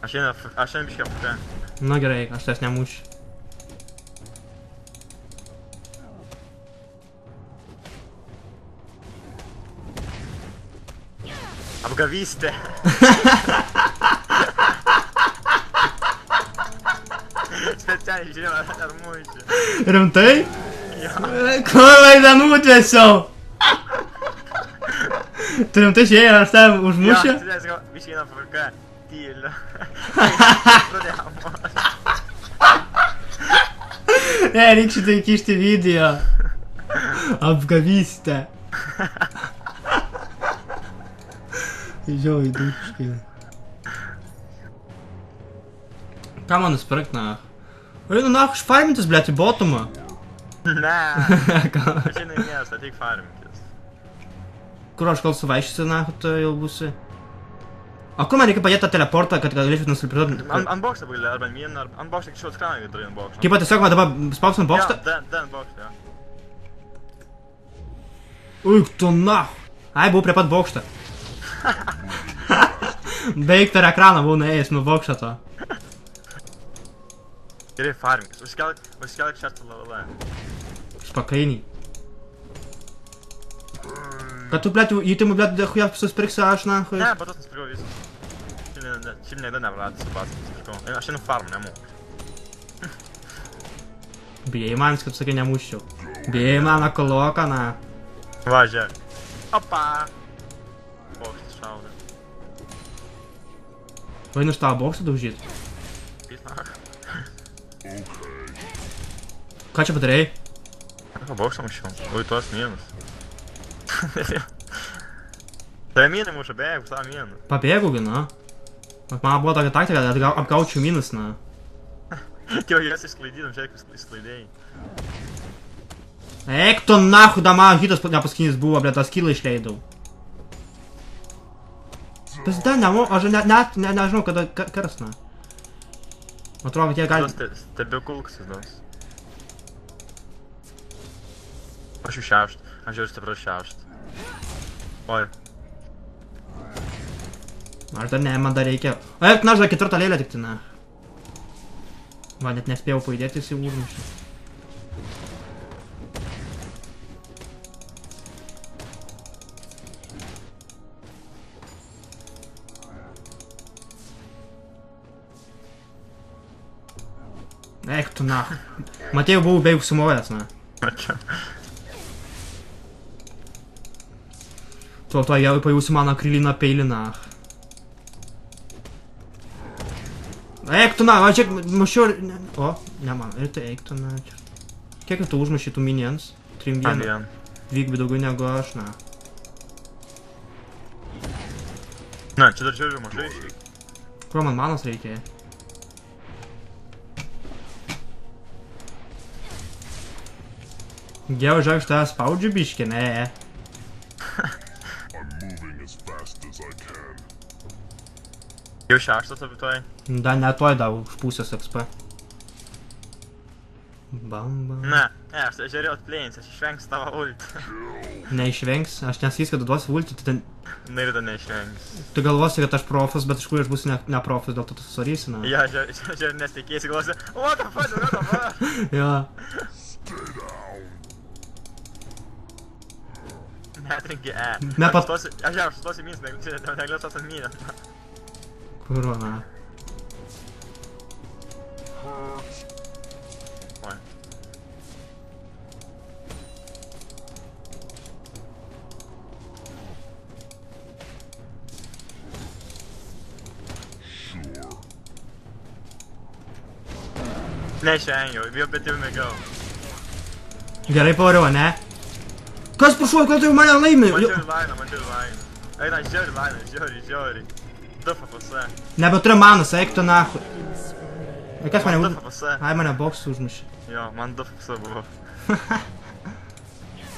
Aš šiandien biškai apte. Nu gerai, aš tas nemušiu. Apgavystė. Specialiai žiūrėjau, ar mušiu. Rimtai? Jo. Ko laidą nutvesiau? Tu rimtai žiūrėjai, ar aš tave užmušiu? Jo, tu gal biškai eina PvK. Tyliu. Reikia šitai įkišti video. Apgavystė. Žiaui, duškai. Ką man nusipirkt, na? Oi, nu nach, šfarmintis, blėt, į botumą. Ne. Aš šiandien mėsą, tik farminkis. Kur aš gal suvaišysiu, na, tu jau būsi? O kur man reikia padėti tą teleportą, kad galėčiau nusilipirtuoti? Ant bokštą gali, arba ant mien, ant bokštą kažkau atskranai turi ant bokštą. Kaip tiesiog man dabar spaus ant bokštą? Jo, ant bokštą, jo. Ui, tu na. Ai, buvau prie pat bokštą. Beveik per ekraną buvau nuėjęs nuo bokšto to. Gerai, farminkis, užskelk šeštą levelą. Spakainiai. Kad tu, blėt, įtimų, blėt, dechuja susipirksi, aš, na, chuj. Ne, batus nusipirkau visus. Šiandien niekada nevradęs su batus nusipirkau. Aš šiandien farm nemoku. Bijai man, kad sakai, nemuščiau. Bijai man, akoloka, na. Va, žiūrėk. Opa! Bokštas šaudė. Vainu, aš tavo bokštą daužyt. Ką čia padarėjai? Ką bokštą mušiau? Ui, tuos minus. Tave minai muša, bėgu, savo minų. Pabėgau, na. Man buvo tokia taktika, kad apgaučiau minus, na. Jau jas išsklaidydam, žiūrėk, išsklaidėjai. Eik tu nahu, da man hitas nepaskinis buvo, blėt, tą skylą išleidau. Pizda, aš nežinau, kada karas, na. Atrodo, kad jie gali... Stebiu kulksus dos. Aš jų šešt. Aš žiūrėjau stiprą šešt. Oi. Aš dar ne, man dar reikia... Eik, na, žinai, ketvirtą lėlę tik tai, na. Va, net nespėjau pajudėti, jis jau užmušė. Eik, tu na. Matėjau, buvau beveik sumovęs, na. Ačiū. To jau pajausi mano akrilinę peilį, na. Eik tu na, va čia mušiau... O, ne man, ir tai eik tu na. Kiek tu užmuši tų minions? 3-1. Dvigubai daugiau negu aš, na. Na, čia dar žiūriu mažai šiaip. Kur man manos reikia? Gėvo, žiūrėk, aš tave spaudžiu biškį, ne. Jau šeštas abitoj? Da, ne tuoj dar už pusės XP. Bamba. Ne, aš žiūrėjau atplėnys, aš išvengsiu tavo ultį. Neišvengs, aš nesakys, kad tu duosi ultį, tai ten... Na ir dar neišvengs. Tu galvosi, kad aš profas, bet iš kur aš būsiu ne profas, dėl to tu susarysi, na. Ja, žiūrėjau, nestikėsi, galvosi, what the fuck? Jo. Netrinki E. Aš stosiu minus, negalėjau stos ant minus. Kur, na. Oi. Neišvengiau, bet jau mėgau. Gerai pavariau, ne? Kas prašuoja, kad tu jau mane laimi? Man žiūri lainą. Eina, žiūri lainą, žiūri. Dufa puse. Nebeturiu manas, eik tu nahu. Kas mane Dufa puse. Ai, mane boksų užmušė. Jo, man dufa puse buvo.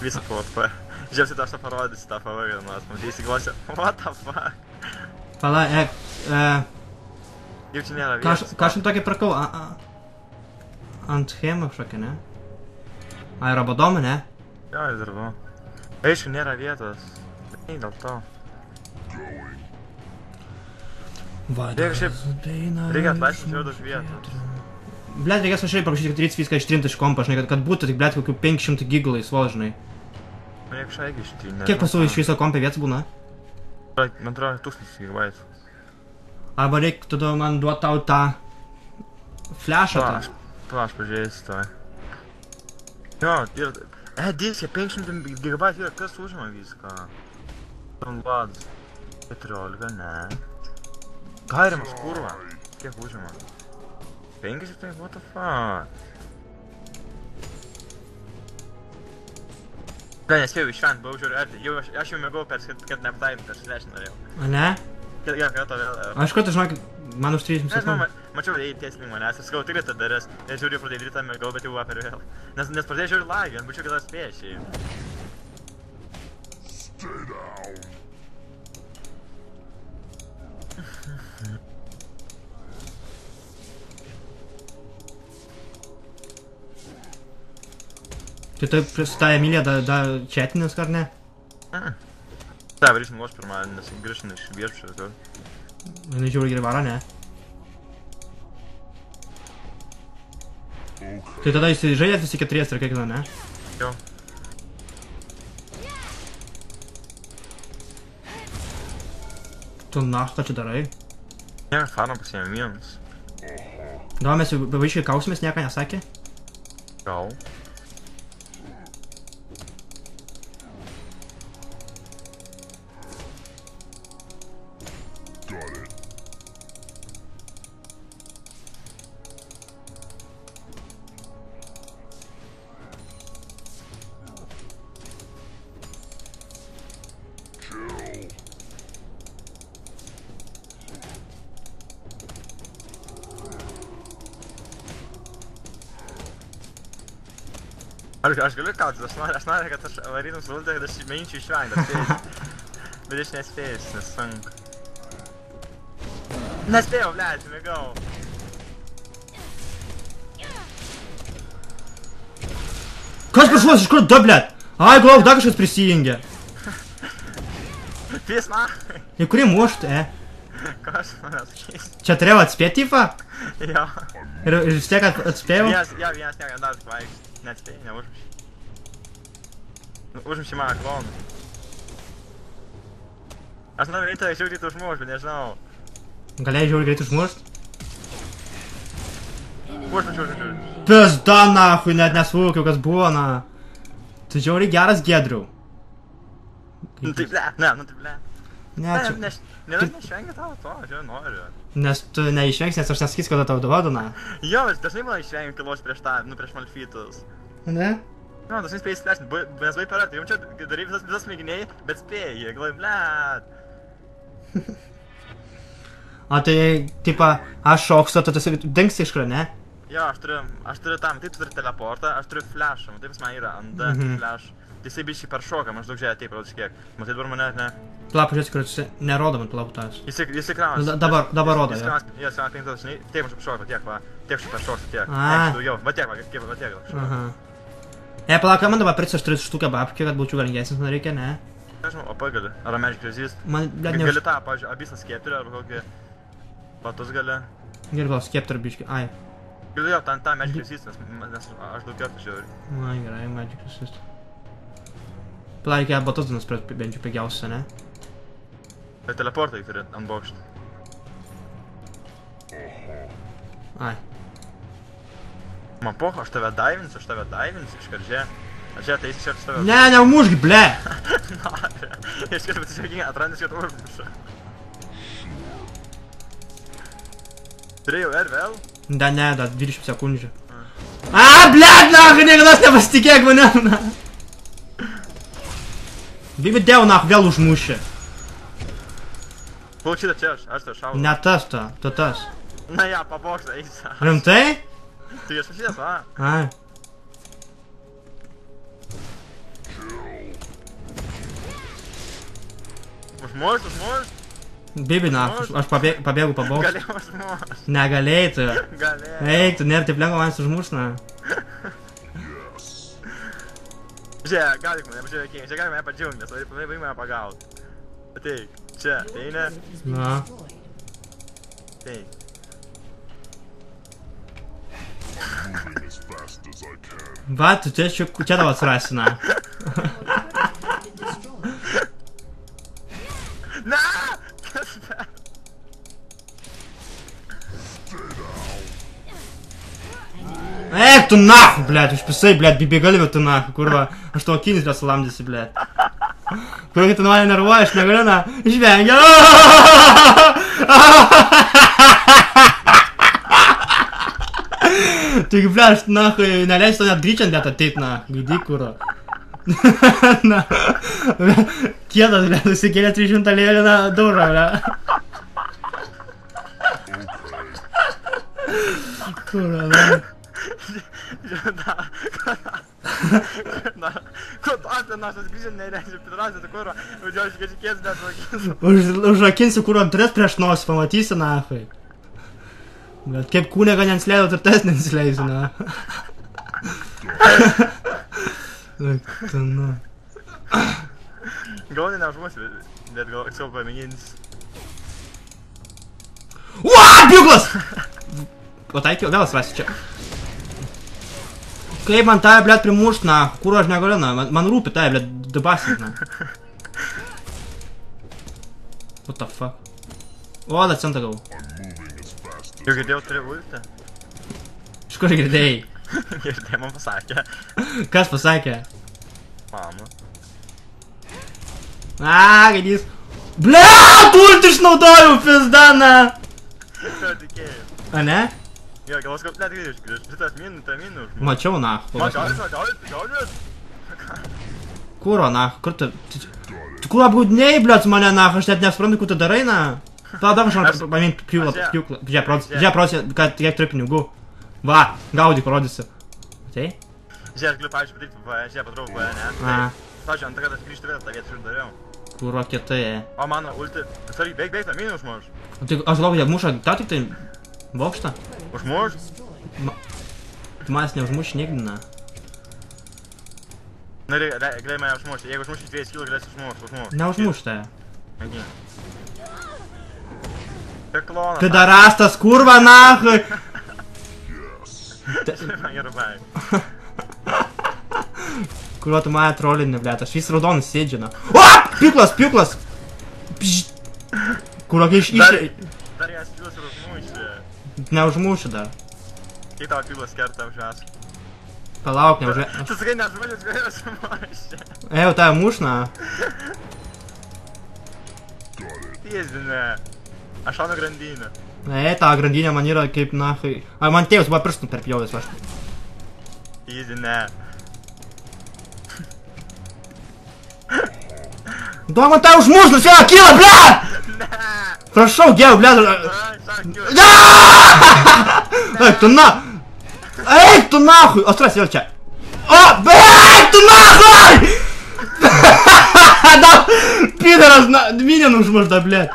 Visą PvP. Žiūrėsi, aš tą parodysiu, tą PvP, nors matysi, galvosi, what the fuck? Pala, Jau čia nėra vietos. Ką aš tokį prakau? Ant hemą kažkokią, ne? Ai, robodomą, ne? Jo, jis darbu. Aišku, nėra vietos. Tai dėl to. Reikia šiaip... Reikia atlaisvinti jau daug vietos. Blet, reikės aš šiaip parašyti, kad reiks viską ištrinti iš kompo, žinai, kad būtų tik, blet, kokių 500 gigų laisvos, žinai. Man reikia šaigi ištrinti. Kiek pasau iš viso kompė vietas būna? Man atrodo, 1000 gigabaitų. Arba reik tada man duot tau tą... flashą tą. Aš pažiūrėsiu tą. Jo, ir... Diskė, 500 gigabaitų yra, kas užima viską? Downloads. 14, ne. Kairimas, kurva. Kiek užima? 500, what the fuck? Gal nespėjau išvengti, buvau žiūrėjau erdvį. Aš jau mėgau kad nepataimti, per slash norėjau. A ne? Jo, kad to vėl... Aš kartą žinok, man už 30 sekundžių. Mačiau, tiesiai link manęs, aš sakau, tikrai tą darės. Aš žiūrėjau, pradėjau daryti tą mėgau, bet jau buvo per vėl. Nes pradėjau žiūrėti lagį, aš būčiau, kad aš spėjau šiaip. Tai taip su ta Emilija da chatinės, ar ne? Tai, varysim loš pirmą, nes grįžtum iš viešbučio ir tur. Jinai žiūri gerai varo, ne? Tai tada jūs žaidėt visi 4 ar kiek, ne? Jo. Tu nach, ką čia darai? Ne, farmą pasiėmėm vienas. Dabar mes jau bevaiškai kausimės, nieko nesakė? Gal. Aš galiu kautis, aš noriu, kad aš varytum su ultą, kad aš mėginčiau išvengti, bet aš nespėjus, nes sunku. Nespėjau, blėt, mėgau. Kas prišuos iš kur da, blėt? Ai, glauk, da kažkas prisijungė. Pys na. Į kurį mušt, Ką aš manęs keist? Čia turėjau atspėti įfą? Jo. Ir vis tiek atspėjau? Vienas nieko dar tik vaikšt. Neatspėjai, neužmuši. Užmuši mano kloną. Aš noriu eiti žiūrėti greit užmušt, bet nežinau. Galėjai žiūrėti greit užmušt? Užmušiu. Pizda nahui, net nesuvokiau, kas buvo, na. Tu žiūri geras Giedriau. Nu tai ble, nu tai ble. Ne, čia... Nešvengia tavo to, aš jau noriu. Nes tu neišvengs, nes aš nesakysiu, kada tau duodu, na. Jo, bet dažnai man išvengia kilos prieš tą, prieš malfytus. Ne? Jo, dažnai spėjai slešinti, nes vai per arti, jums čia darai visas mėginiai, bet spėjai, galvoju, blet. O tai, tipa, aš šokstu, tu tiesiog dingsti iš kur, ne? Jo, aš turiu tam, taip tu turi teleportą, aš turiu flashą, taip jis man yra, ant D, flash. Tai jisai biškai per šoką, maždaug žiūrėt, taip, rodos kiek. Matai dabar mane, ne? Pala, pažiūrėsi, kur nerodo man plaputas. Jisai kranas. Dabar rodo, jo. Jis kranas 5, žinai, tiek aš per šoką, tiek, va. Tiek aš per šoką, tiek. A. Daugiau, va tiek, va tiek. Aha. Pala, ką man dabar prits, aš turiu štukę babkių, kad būčiau galingesnis, man reikia, ne? Nežinau, OP gali. Ar Magic Resist. Man, blet, Gali tą, pavyzdžiui, Abyssą Skepterį, arba kokį batus gali. Gerai, gal Skepterį biškį, ai. Gali jo, tą Magic Resist, nes aš daug kartų žiūriu. Ai, gerai, Magic Resist. Pala, reikia batus nuspręsti bent jau pigiausią, ne? Tai teleportą turi ant bokšto. Ai. Man poho, aš tave daivinsiu iš karžė. Aš ją teisi šiek tave... Ne, neužgi, ble! Nori. Iškart, bet išvėgingai atrandys, kad užmuša. Turėjau vėl? Da, ne, da, 20 sekundžių. A, blet, nahui, niekada nepasitikėk mane, na. Vidėl, nahui, vėl užmušė. Plauk šitą čia aš tau šaunu. Ne tas to, tu tas. Na ja, pabokštą eisi. Rimtai? Tu aš pašės, va? Ai. Užmušt. Bibi, nahui, aš pabėgu pabokštą. Galėjau užmušt. Negalėjai tu. Galėjau. Eik, tu nėra taip lengva manęs užmušt, na. Žiūrėk, galik mane, žiūrėk mane padžiungt, nes vaimai mane pagaut. Ateik, čia, eini. Na. tai. Va, tu čia tavo atsirasi, na. Na! Kas be? Eik tu nahų, blėt, išpisai, blėt, bibigalvė tu nahų, kurva, aš tavo akinis nesulamdysi, blėt. Kurva, tu mane nervuoji, aš negaliu, na, žvengia. Taigi, blėt, aš, nahų, neleisiu to net gryčiant, blėt, ateit, na, gaidy, kurva. Na, kietas, blėt, nusikėlė 300 lėlį, na, daužą, blėt. Kurva, na. Apie našas grįžę nereikia, pitrasė, tai kurva, važiuoju kažkies, bet vakinsiu. Užrakinsiu, kurva, turės prieš nosį, pamatysi, nahai. Bet kaip kūnega nensleido, ir tas nensleisi, na. Na. Gal neužmusi, bet gal aksiau pamėgins. Uaa, pjūklas! Pataikiau, vėl atsirasi čia. Kaip man tai, blėt, primušt, na, kur aš negaliu, na, man rūpi tai, blėt, debasit, na. What the fuck? O, da centą gavau. Jau girdėjau, turi ulti? Iš kur girdėjai? Girdėjai, man pasakė. Kas pasakė? Mama. Gaidys. Blėt, ulti išnaudojau, pizdana! Ką tikėjai? A, ne? Jo, gal aš gal net grįžt. Šitas minų, tai minų. Mačiau, na. Gaudžias? Kuro, na, kur tu... Tu kur apgaudinėjai, blėt, mane, na, aš net nesuprantu, kur tu darai, na. Tada aš noriu paminti pjūklą. Žiūrėk, kad kiek turi pinigų. Va, gaudyk, parodysiu. Tai? Žiūrėk, galiu, pavyzdžiui, padaryti V, žiūrėk, padarau V, ne? Pavyzdžiui, antrą kartą grįžti vėl, tą vietą ir dariau. Kuro, kietai, O mano ulti... Sorry, beig, tą minų užmuš. Tai aš galvoju, jie muša tą tik tai... Bokštą? Užmuš? Tu manęs neužmuši niekdina. Na, galėjai mane užmušti. Jeigu užmuši 2 kilų, galėsi užmuš. Neužmuš tai. Mėgin. Peklonas. Pidarastas, kurva, nahai! Man yra baig. Kurva, tu mane trolini, blėt, aš vis raudonas sėdžiu, na. O! Pjūklas! Kurva, kai Dar jas pilas ir užmuši. Neužmuši dar. Kai tavo pilas kerta užves? Palauk, neužmuši. Tu sakai, neužmuši, galėjai užmuši. Jau, tai mušna. Piezdinė. Aš šaunu grandinę. Ta grandinė man yra kaip, nahai. Man tėvas buvo pirštų perpjovęs, aš. Piezdinė. Duok man tą užmušt, nusvėjo kilą, blėt! Prašau, geriau, blėt. Eik tu na! Eik tu nahui! Ostras, vėl čia. O, eik tu nahui! Pidaras, minien užmušta, blėt.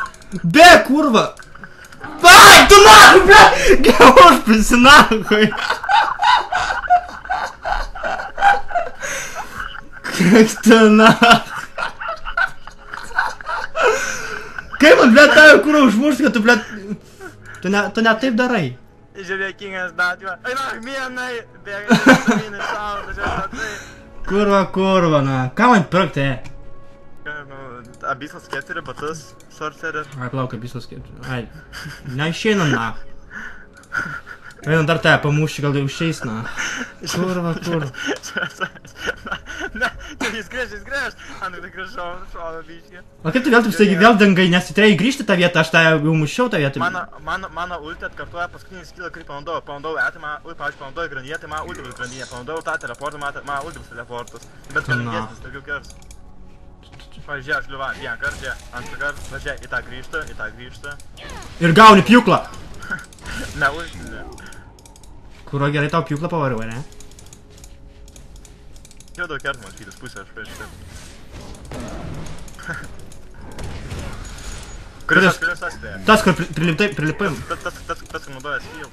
Be, kurva. Eik tu nahui, blėt! Geriau užpilsi nahui. Eik tu nahui. Kaip man, blėt, tavę kurą užmušti, kad tu, blėt... Tu net taip darai. Žiūrėkingas datymą. Eina, mienai! Bėga, minai šauda, žiūrėk, Kurva, na. Ką man pirkti? Abysas keturi, batus, sorcerer. Ai, plauk, abysas keturi. Ai, neišeina, na. Einam dar tave pamušti, gal jau išeis, na. Kurva. Ne, jis grįž. Anu, tai grįžau, šauda biškį. O kaip tu vėl taip staigiai vėl dangai, nes tu turėjai grįžti tą vietą, aš tą jau mušiau tą vietą. Mano ulti atkartoja paskutinį skillą, kurį panaudojau. Panaudojau etą, pavyzdžiui, panaudojau grandinę, tai man ulti bus grandinė. Panaudojau tą teleportą, man ulti bus teleportas. Bet galingesnis, daugiau kars. Pavyzdžiui, aš liuva, vieną kartą, antrą kartą, važiuoju, į tą grįžta. Ir gauni pjūklą. Ne, ulti, ne. Kuro, gerai tau pjūklą pavariau, ne? Jau daug kertų man škytas pusę, aš prieš tai. Kuris tas tai? Tas, kur prilipai. Tas, kur naudoja skill.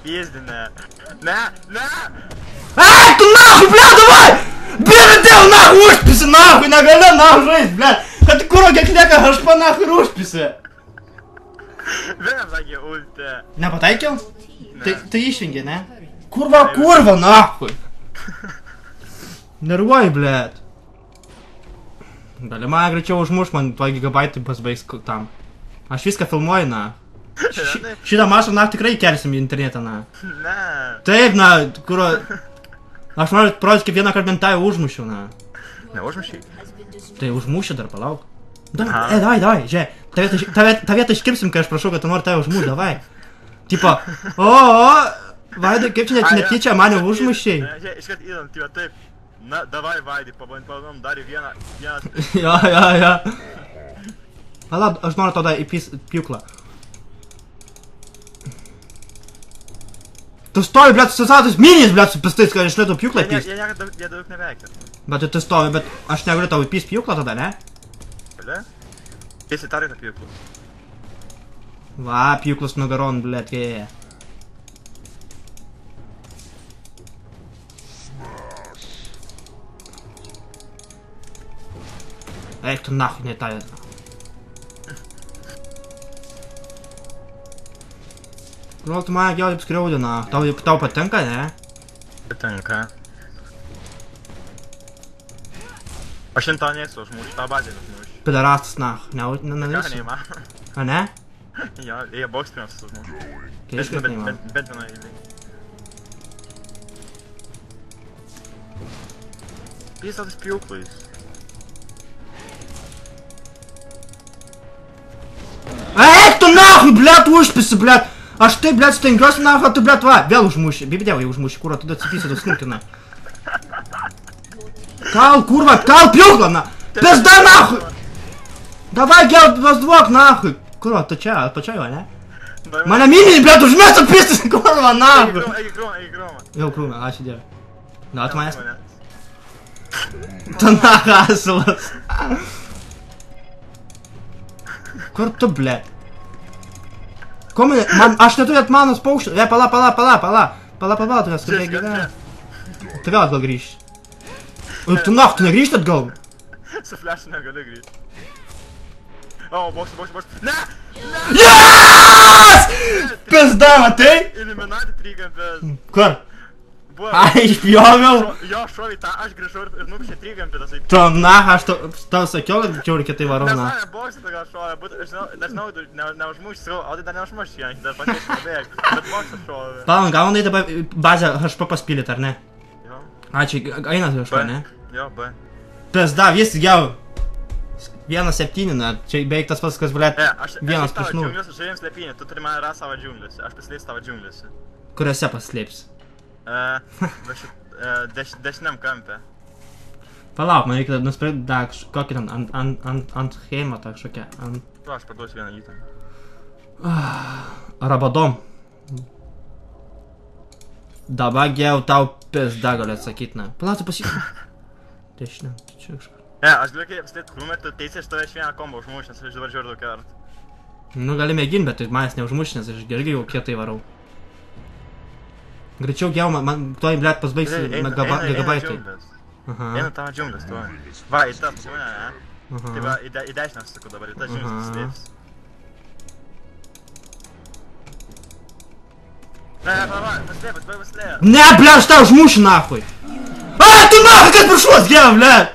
Piezdinė. Ne! Ai, tu nahui, blėt, davai! Bėra dėl nahui, užpisi nahui, negaliu nahui žaist, blėt! Kad Kuro, kiek lieka, aš panach ir užpisi. Vienam sakė ulti. Nepataikiau? Tai išvengė, ne? Kurva, nachui. Nervuoji, blėt. Galima greičiau užmuš man 2 gigabaitai pasbaigs tam. Aš viską filmuoju, na. Šitą mašą tikrai kelsim į internetą, na. Ne. Taip, na, kuro. Aš noriu parodyti, kaip vieną kartą bent tai užmušiau, na. Ne, užmušiai. Tai užmušė dar, palauk. Davai, žiūrėk. tą vietą iškirpsim, kai aš prašau, kad tu nori tai užmušti, davai. Tipo, Vaidai, kaip čia netyčia mane užmušiai? Žiūrėk, iškart įdam, tipo, taip. Na, davai, Vaidai, pabandom dar vieną. Jo. Pala, aš noriu tada į pjūklą. Tu stovi, blėt, susisatus minis, blėt, su pistais, kad aš norėtų pjūklą įpyst. Jie daug neveikia. Bet tu stovi, bet aš negaliu tau įpyst pjūklą tada, ne? Gali? Tiesiai tarai tą pjūklą. Va, pjūklas nugaron, blėt, jie. Eik tu nahui, ne tai. Gal tu mane gerai apskriaudina. Tau patinka, ne? Patinka. Aš šimtą nesu užmuš, tą bazę užmuš. Pidarastas, nach. Ką Neįsiu. neįmanoma. A, ne? Jo, jie bokspinės užmuš. Tai iškart neįmanoma. Bent vieną įvį. Pisatas pjūklais. Eik tu nahui, blėt, užpisi, blėt. Aš taip, blėt, stengiuosi, nahui, tu, blėt, va. Vėl užmuši. Bibidėjau, jau užmuši, kurą, tada atsipysi, tu smulkina. Kal, kurva, kal pjūklą, na. Pizda, nahui. Davai, gėl, vasduok, nahui. Kurva, tu čia, pačiai, va, ne? Mane mini, blėt, užmėtų pistis, kurva, nahui. Eik krūmą. Jau krūmą, ačiū dievui. Na, tu manęs. Tu nahasilas. Kur tu, blėt? Ko mane, aš neturiu atmanos paukščių. Pala, tu nes tu gyveni. Tu vėl atgal grįžti. Tu negrįžti atgal? Su flashu negali grįžti. O, boks. Ne! Yes! Pizda, matai? Illuminati trigampės. Kur? Ai, išpjoviau. Jo, šovai tą, aš grįžau ir nupšė trigampį tasai. Tu, aš tau sakiau, kad čia reikia tai varau, na. Nesąnė, boksai tą gal šovė, bet aš žinau, neužmuši, sakau, o tai dar neužmuši, jie, dar pačiais pabėg, bet boksas šovė. Palam, gaunai dabar bazę HP paspilit, ar ne? Jo. Ačiū, einat iš to, ne? Jo, B. Pizda, vis jau. 1-7, na, čia beveik tas pats, kas, blėt, vienas prieš 0. Aš žaidžiam slėpinį, tu turi mane rast savo džiungliuose, aš paslėpsiu tavo džiungliuose. Kuriuose paslėps? Dešiniam kampe. Palauk, man reikia nuspręsti, da, kokį ten, ant heimo, ta kažkokia, ant... Tu, aš paduosiu vieną įtamą. Rabadom. Dabar geriau tau pizda gali atsakyti, na. Palauk, tu pasiekti. Dešiniam, čia kažką. Aš galiu kaip paslėpti krūmę, tu teisė iš tave iš vieną kombą užmuš, nes aš dabar žiūriu daug kartų. Nu, gali mėginti, bet manęs neužmuš, nes aš gerai jau kietai varau. Greičiau geriau, man tuoj, blėt, pasbaigsi gigabaitai. Eina tavo džiunglės, tuoj. Va, į tą pusę, ne? Tai va, į dešinę susiku dabar, į tą džiunglės paslėps. Ne, paslėp. Ne, blėt, aš tau užmušiu, nahui. Tu nahui, kas per šuos geriau, blėt.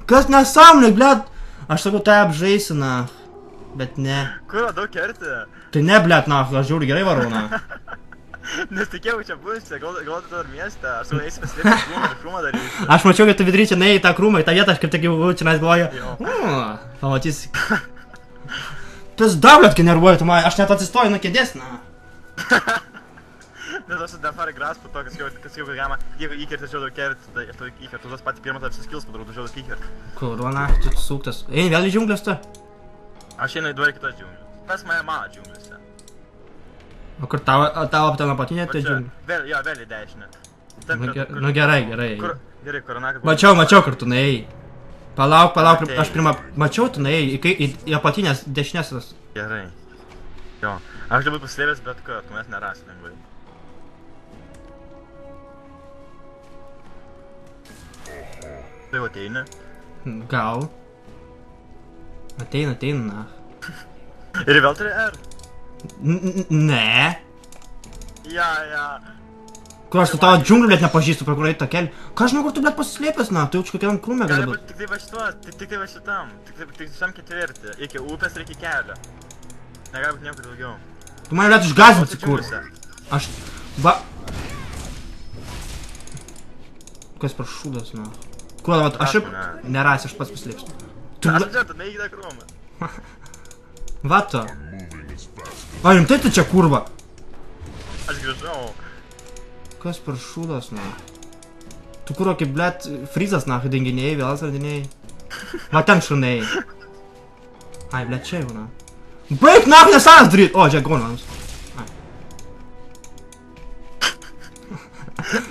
Kas nesąmonė, blėt. Aš sakau, tai apžaisi, na. Bet ne. Kur, daug kerti? Tai ne, blėt, na, aš žiūriu gerai varau, na. Nes tikėjau čia būsi, galvoju tu dar mieste, aš sakau, eisi paslėpti krūmą ir krūmą darysi. Aš mačiau, kad tu vidry čia neėjai į tą krūmą, į tą vietą, aš kaip tik jau čia nes galvoju. Pamatysi. Pizda, blėt, kai nervuoju tu mane, aš net atsistoju nuo kėdės, na. Nes aš dar gras po to, kas jau galima, jeigu įkerti žiaudau kerti, tai aš to įkertu, tas patį pirmą tarsi skills padarau, žiaudau įkerti. Kurva, na, tu suktas. Eini vėl į džiunglės tu? Aš einu į duorį kitas džiunglės. Pas mane mano džiunglėse. O kur tavo ten apatinė, tai džiunglė? Jo, vėl į dešinę. Nu gerai. Gerai, koronaka. Mačiau, kur tu nuėjai. Palauk, aš pirmą, mačiau, tu nuėjai į apatinės dešinės. Gerai. Jo, aš dabar paslėpęs bet kur, tu manęs nerasi lengvai. Tai jau ateini. Gal. Ateina, na. Ir vėl turi R? Ne. Ja. Kur aš su tavo džiunglių net nepažįstu, per kur eit tą kelią. Ką žinau, kur tu blėt pasislėpęs, na, tu jaučiu kokiam krūme gali būt. Tik tai va šituos, tik tai va šitam, tik šitam ketvirtį, iki upės ir iki kelio. Negali būt niekur daugiau. Tu mane net išgazinti, kur. Aš... Va... Kas per šūdas, na. Kur, vat, aš šiaip... Nerasi, aš pats paslėpsiu. Aš čia, tu neįgida krūmą. Va to. A, rimtai tu čia kurva? Aš grįžau. Kas per šūdas, na? Tu kur, kaip, blėt, frizas, na, denginėjai, vėl sardinėjai. Va ten šunai. Ai, blėt, čia jau, na. Baig, na, nesąs daryt! O, čia gonams.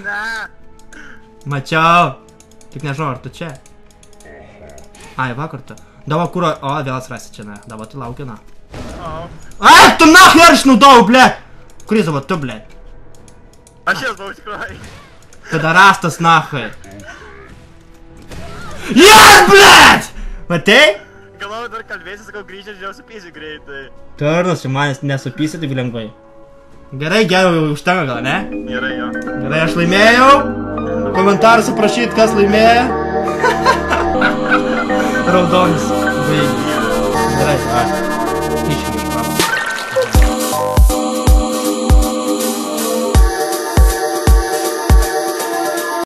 Ne. Mačiau. Tik nežinau, ar tu čia. Ai, vakar tu. Dava kur, o, vėl atsirasi čia, na. Dava tu laukia, na. Ai, tu nachher išnaudau, blėt! Kuris dava tu, blėt? Aš jas buvau tikrai. Tada rastas nachai. Jas, blėt! Matei? Galvoju, dar kalbėsi, sakau, grįžęs, žiūrėjau, supysiu greitai. Turnas, manęs nesupysi taip lengvai. Gerai, jau užtenka gal, ne? Gerai, jo. Gerai, aš laimėjau. Komentaruose prašyt, kas laimėjo. Raudonis. Gerai, aš. Išėjau.